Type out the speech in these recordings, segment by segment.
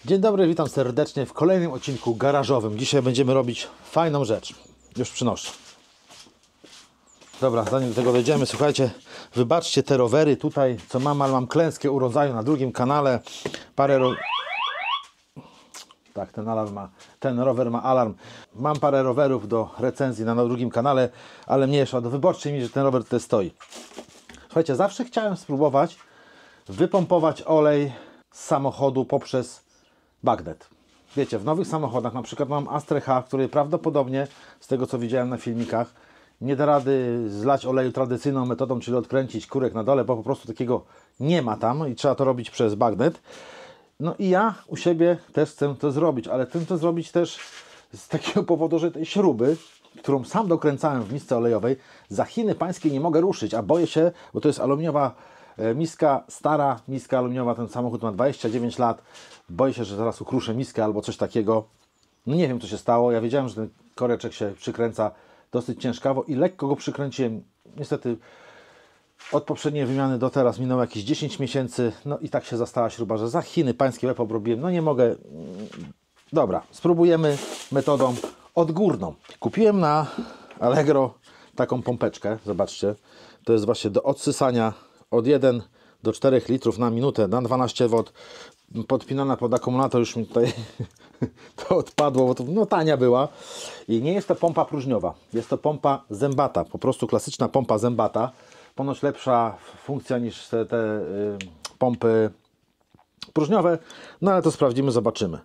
Dzień dobry, witam serdecznie w kolejnym odcinku garażowym. Dzisiaj będziemy robić fajną rzecz. Już przynoszę. Dobra, zanim do tego dojdziemy, słuchajcie, wybaczcie te rowery tutaj, co mam, ale mam klęskę urodzaju na drugim kanale. Tak, ten rower ma alarm. Mam parę rowerów do recenzji na drugim kanale, ale mniejsza. Wybaczcie mi, że ten rower tutaj stoi. Słuchajcie, zawsze chciałem spróbować wypompować olej z samochodu poprzez bagnet. Wiecie, w nowych samochodach, na przykład mam Astrę H, który prawdopodobnie, z tego co widziałem na filmikach, nie da rady zlać oleju tradycyjną metodą, czyli odkręcić kurek na dole, bo po prostu takiego nie ma tam i trzeba to robić przez bagnet. No i ja u siebie też chcę to zrobić, ale chcę to zrobić też z takiego powodu, że tej śruby, którą sam dokręcałem w misce olejowej, za Chiny pańskie nie mogę ruszyć, a boję się, bo to jest aluminiowa miska, stara miska aluminiowa, ten samochód ma 29 lat, boję się, że zaraz ukruszę miskę albo coś takiego. No nie wiem, co się stało, ja wiedziałem, że ten koreczek się przykręca dosyć ciężkawo i lekko go przykręciłem. Niestety od poprzedniej wymiany do teraz minęło jakieś 10 miesięcy, no i tak się zastała śruba, że za Chiny pańskie łeb obrobiłem, no nie mogę. Dobra, spróbujemy metodą odgórną. Kupiłem na Allegro taką pompeczkę, zobaczcie, to jest właśnie do odsysania od 1 do 4 litrów na minutę, na 12 V, podpinana pod akumulator, już mi tutaj to odpadło, bo to no, tania była. I nie jest to pompa próżniowa, jest to pompa zębata, po prostu klasyczna pompa zębata. Ponoć lepsza funkcja niż te pompy próżniowe, no ale to sprawdzimy, zobaczymy.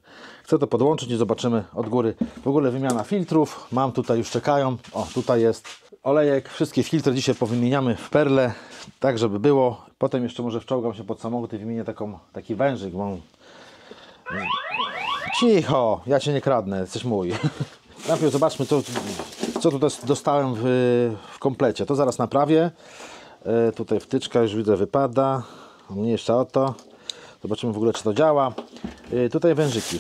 Chcę to podłączyć i zobaczymy od góry. W ogóle wymiana filtrów, mam tutaj, już czekają, o tutaj jest olejek, wszystkie filtry dzisiaj powymieniamy w perle, tak żeby było. Potem jeszcze może wczołgam się pod samochód i wymienię taki wężyk, bo... Cicho, ja Cię nie kradnę, jesteś mój. Najpierw zobaczmy, co tutaj dostałem w komplecie. To zaraz naprawię. Tutaj wtyczka już widzę wypada. Mniejsza o to. Zobaczymy w ogóle, czy to działa. Tutaj wężyki.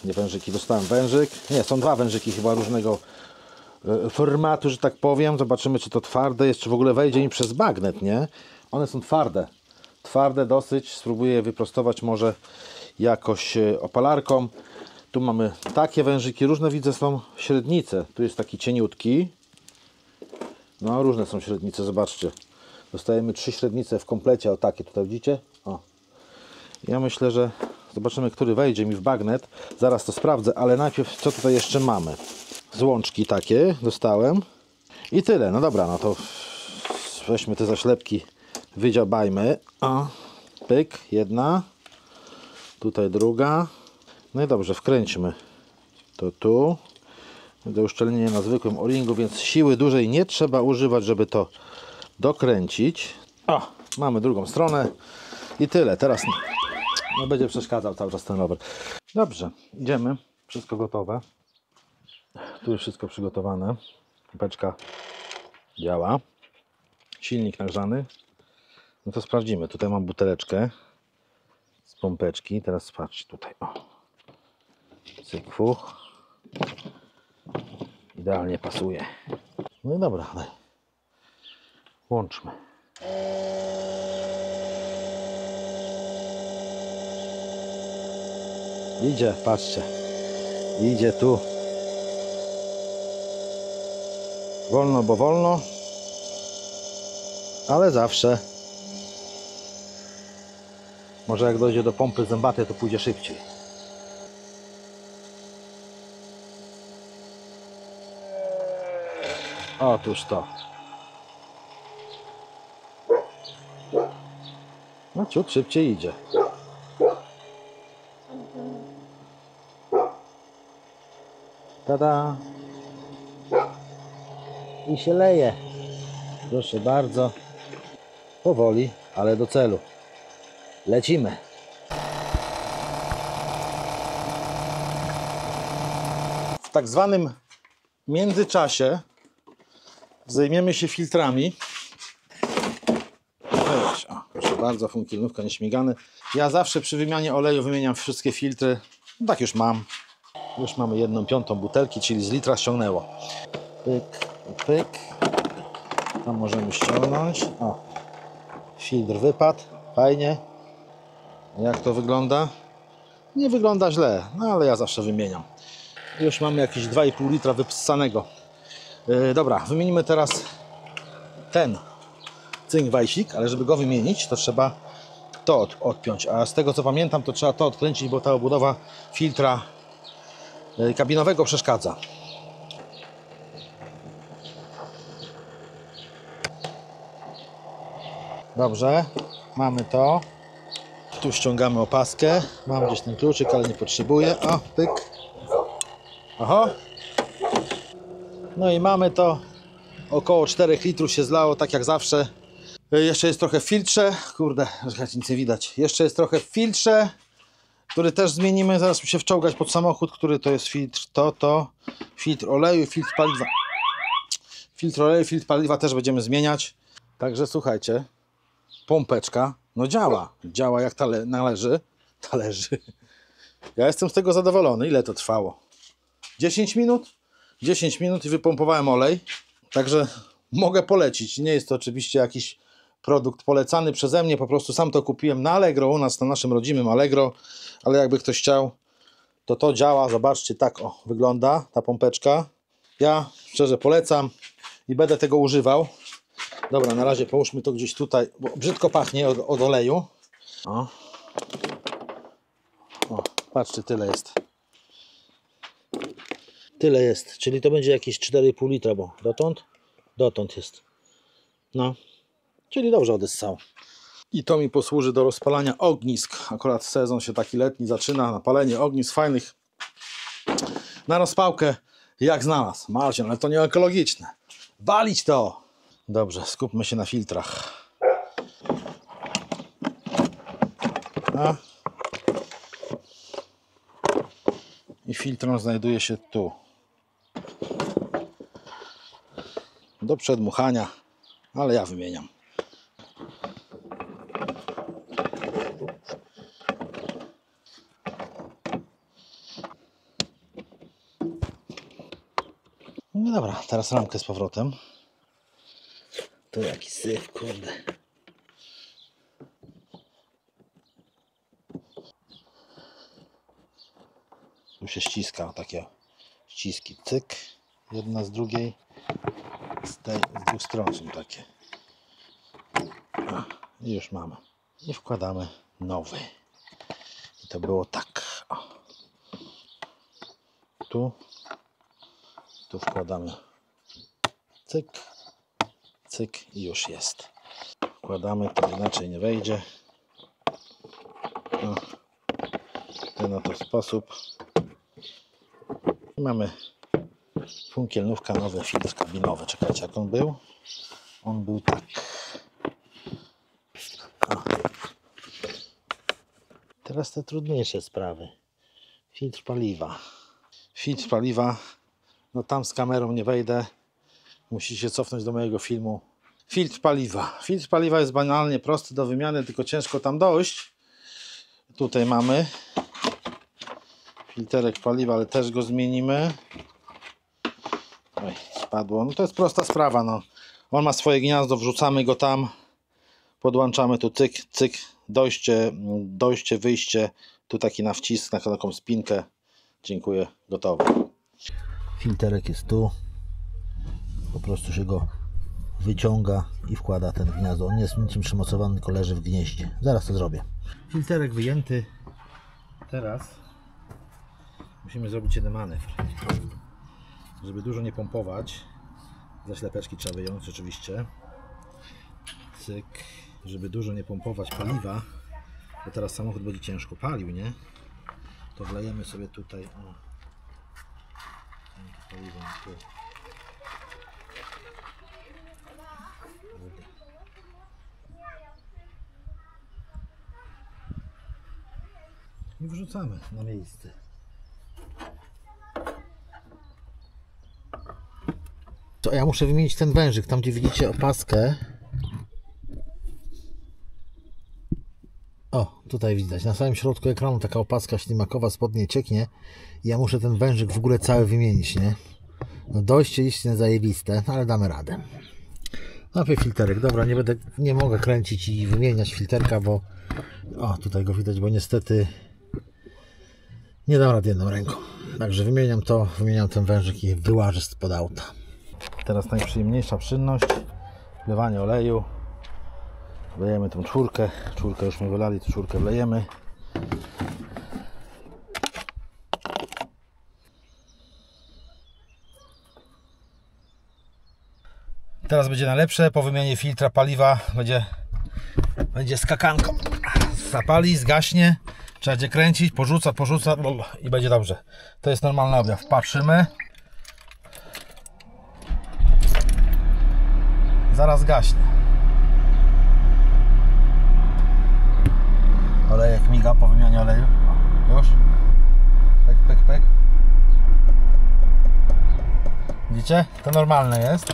Nie wężyki, dostałem wężyk. Nie, są dwa wężyki chyba różnego formatu, że tak powiem. Zobaczymy, czy to twarde jest, czy w ogóle wejdzie mi przez bagnet, nie? One są twarde. Twarde dosyć. Spróbuję je wyprostować może jakoś opalarką. Tu mamy takie wężyki. Różne widzę są średnice. Tu jest taki cieniutki. No, różne są średnice, zobaczcie. Dostajemy 3 średnice w komplecie, o takie tutaj widzicie? O. Ja myślę, że zobaczymy, który wejdzie mi w bagnet. Zaraz to sprawdzę, ale najpierw co tutaj jeszcze mamy? Złączki takie dostałem. I tyle. No dobra, no to weźmy te zaślepki, wydziabajmy. O, pyk, jedna. Tutaj druga. No i dobrze, wkręćmy to tu. Do uszczelnienia na zwykłym o-ringu, więc siły dużej nie trzeba używać, żeby to dokręcić. O, mamy drugą stronę i tyle. Teraz no, będzie przeszkadzał cały czas ten rower. Dobrze, idziemy. Wszystko gotowe. Tu już wszystko przygotowane. Pompeczka działa. Silnik nagrzany. No to sprawdzimy. Tutaj mam buteleczkę z pompeczki. Teraz sprawdźcie tutaj. O. Cyk, fuch. Idealnie pasuje. No i dobra, daj. Łączmy. Idzie, patrzcie. Idzie tu. Wolno, bo wolno. Ale zawsze. Może jak dojdzie do pompy zębatej, to pójdzie szybciej. Otóż to. No ciut szybciej idzie. Tada! I się leje. Proszę bardzo. Powoli, ale do celu. Lecimy. W tak zwanym międzyczasie zajmiemy się filtrami. O, proszę bardzo, funkielnówka nieśmigany. Ja zawsze przy wymianie oleju wymieniam wszystkie filtry. No tak już mam. Już mamy 1/5 butelki, czyli z litra ściągnęło. Pyk, pyk. Tam możemy ściągnąć. O, filtr wypadł. Fajnie. Jak to wygląda? Nie wygląda źle, no ale ja zawsze wymieniam. Już mamy jakieś 2,5 litra wypsanego. Dobra, wymienimy teraz ten cynk-wajsik, ale żeby go wymienić, to trzeba to odpiąć. A z tego co pamiętam, to trzeba to odkręcić, bo ta obudowa filtra kabinowego przeszkadza. Dobrze, mamy to. Tu ściągamy opaskę. Mam gdzieś ten kluczyk, ale nie potrzebuję. O, pyk. Oho. No i mamy to. Około 4 litrów się zlało, tak jak zawsze. Jeszcze jest trochę w filtrze. Kurde, nic nie widać. Jeszcze jest trochę w filtrze, który też zmienimy. Zaraz muszę wczołgać pod samochód, który to jest filtr. To. Filtr oleju, filtr paliwa. Filtr oleju, filtr paliwa też będziemy zmieniać. Także słuchajcie. Pompeczka, no działa jak należy. Ja jestem z tego zadowolony. Ile to trwało? 10 minut? 10 minut i wypompowałem olej. Także mogę polecić. Nie jest to oczywiście jakiś produkt polecany przeze mnie. Po prostu sam to kupiłem na Allegro, u nas na naszym rodzimym Allegro. Ale jakby ktoś chciał, to działa. Zobaczcie, tak wygląda ta pompeczka. Ja szczerze polecam i będę tego używał. Dobra, na razie połóżmy to gdzieś tutaj, bo brzydko pachnie od oleju. O, patrzcie, tyle jest. Tyle jest, czyli to będzie jakieś 4,5 litra, bo dotąd jest. No, czyli dobrze odessało. I to mi posłuży do rozpalania ognisk. Akurat sezon się taki letni zaczyna, napalenie ognisk fajnych. Na rozpałkę, jak znalazł. Marcin, ale to nie ekologiczne. Walić to! Dobrze, skupmy się na filtrach. I filtr znajduje się tu. Do przedmuchania, ale ja wymieniam. No dobra, teraz ramkę z powrotem. To jaki syf, kurde. Tu się ściska, takie ściski, cyk, jedna z drugiej, z dwóch stron są takie. I już mamy. I wkładamy nowy. I to było tak. Tu wkładamy cyk, cyk i już jest. Wkładamy, to inaczej nie wejdzie. W ten oto sposób. I mamy funkielnówka, nowy filtr kabinowy. Czekajcie, jak on był? On był tak. Teraz te trudniejsze sprawy. Filtr paliwa. Filtr paliwa. No tam z kamerą nie wejdę. Musicie cofnąć do mojego filmu. Filtr paliwa. Filtr paliwa jest banalnie prosty do wymiany, tylko ciężko tam dojść. Tutaj mamy filterek paliwa, ale też go zmienimy. Oj, spadło. No to jest prosta sprawa. No. On ma swoje gniazdo, wrzucamy go tam. Podłączamy tu cyk, cyk. Dojście, wyjście. Tu taki na wcisk, na taką spinkę. Dziękuję, gotowe. Filterek jest tu. Po prostu się go wyciąga i wkłada ten gniazdo. On nie jest niczym przymocowany, tylko leży w gnieździe. Zaraz to zrobię. Filterek wyjęty. Teraz musimy zrobić jeden manewr. Żeby dużo nie pompować. Zaślepeczki trzeba wyjąć oczywiście. Cyk. Żeby dużo nie pompować paliwa, bo teraz samochód będzie ciężko palił, nie? To wlejemy sobie tutaj paliwo tu. I wrzucamy na miejsce. To ja muszę wymienić ten wężyk, tam gdzie widzicie opaskę. O, tutaj widać, na samym środku ekranu taka opaska ślimakowa spodnie cieknie i ja muszę ten wężyk w ogóle cały wymienić, nie? No dojście istnie zajebiste, ale damy radę. Najpierw filterek, dobra, nie mogę kręcić i wymieniać filterka, bo o, tutaj go widać, bo niestety Nie dam rady jedną ręką. Także wymieniam ten wężyk i wyłażę spod auta. Teraz najprzyjemniejsza czynność. Wlewanie oleju. Wlejemy tą czwórkę. Czwórkę już my wylali, to czwórkę wlejemy. Teraz będzie najlepsze. Po wymianie filtra paliwa będzie skakanką. Zapali, zgaśnie. Trzeba będzie kręcić, porzuca i będzie dobrze. To jest normalny objaw. Patrzymy. Zaraz gaśnie. Olejek miga po wymianie oleju. Już. Pek, pek, pek. Widzicie? To normalne jest,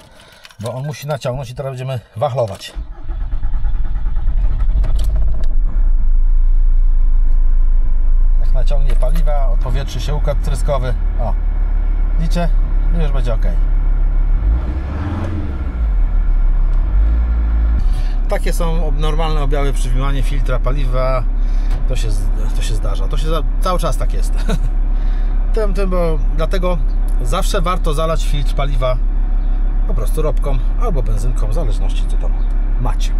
bo on musi naciągnąć i teraz będziemy wachlować. Jak naciągnie paliwa, odpowietrzy się układ tryskowy. O, widzicie? I już będzie ok. Takie są normalne objawy przy wymianie filtra paliwa. To się zdarza. To się cały czas tak jest. Bo dlatego zawsze warto zalać filtr paliwa po prostu ropką albo benzynką, w zależności co tam macie.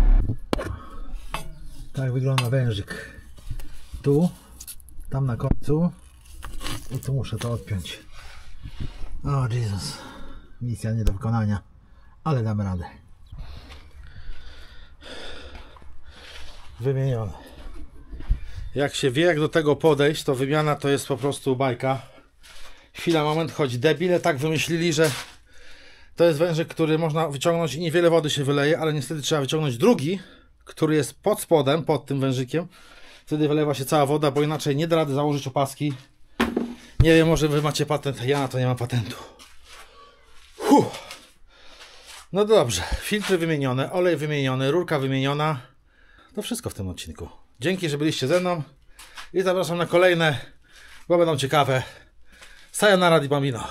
Tak wygląda wężyk. Tu, tam na końcu i tu muszę to odpiąć. O Jezus, misja nie do wykonania, ale damy radę. Wymienione. Jak się wie, jak do tego podejść, to wymiana to jest po prostu bajka. Chwila, moment, choć debile tak wymyślili, że to jest wężyk, który można wyciągnąć i niewiele wody się wyleje, ale niestety trzeba wyciągnąć drugi, który jest pod spodem, pod tym wężykiem. Wtedy wylewa się cała woda, bo inaczej nie da rady założyć opaski. Nie wiem, może wy macie patent, ja na to nie mam patentu. No dobrze, filtry wymienione, olej wymieniony, rurka wymieniona. To wszystko w tym odcinku. Dzięki, że byliście ze mną i zapraszam na kolejne, bo będą ciekawe. Sayonara di bambino.